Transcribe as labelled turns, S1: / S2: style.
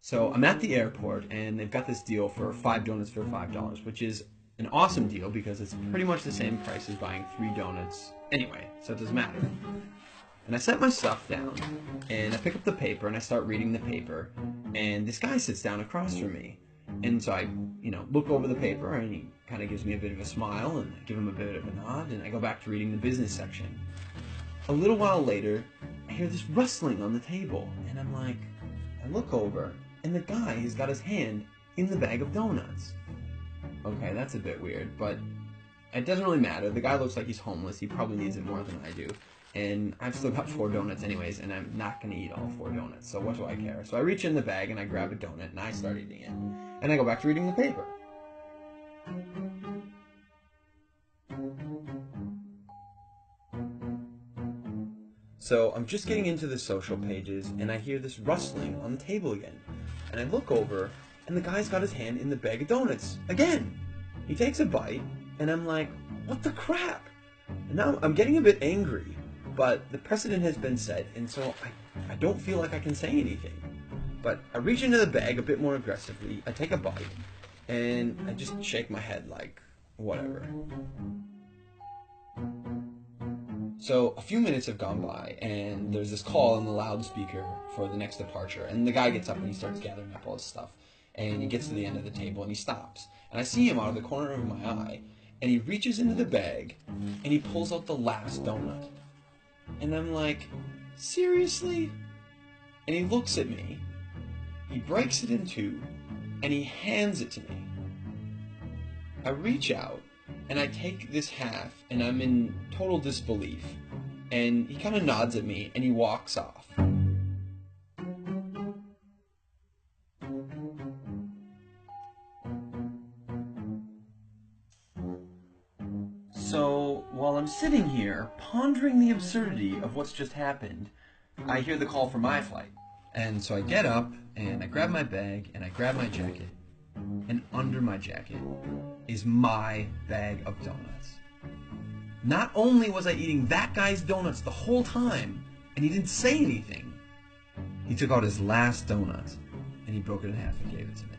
S1: So I'm at the airport, and they've got this deal for 5 donuts for $5, which is an awesome deal because it's pretty much the same price as buying 3 donuts anyway, so it doesn't matter. And I set my stuff down, and I pick up the paper, and I start reading the paper, and this guy sits down across from me. And so I, look over the paper, and he kind of gives me a bit of a smile, and I give him a bit of a nod, and I go back to reading the business section. A little while later, I hear this rustling on the table, and I'm like, I look over, and the guy has got his hand in the bag of donuts. Okay, that's a bit weird, but it doesn't really matter. The guy looks like he's homeless. He probably needs it more than I do. And I've still got 4 donuts anyways, and I'm not going to eat all 4 donuts, so what do I care? So I reach in the bag, and I grab a donut, and I start eating it. And I go back to reading the paper. So I'm just getting into the social pages, and I hear this rustling on the table again. And I look over, and the guy's got his hand in the bag of donuts again. He takes a bite, and I'm like, what the crap? And now I'm getting a bit angry, but the precedent has been set, and so I don't feel like I can say anything. But I reach into the bag a bit more aggressively, I take a bite, and I just shake my head like, whatever. So a few minutes have gone by, and there's this call on the loudspeaker for the next departure, and the guy gets up and he starts gathering up all his stuff, and he gets to the end of the table and he stops, and I see him out of the corner of my eye, and he reaches into the bag and he pulls out the last donut, and I'm like, seriously? And he looks at me, he breaks it in 2, and he hands it to me. I reach out, and I take this half, and I'm in total disbelief. And he kind of nods at me, and he walks off. So, while I'm sitting here, pondering the absurdity of what's just happened, I hear the call for my flight. And so I get up, and I grab my bag, and I grab my jacket. And under my jacket is my bag of donuts. Not only was I eating that guy's donuts the whole time, and he didn't say anything, he took out his last donut, and he broke it in half and gave it to me.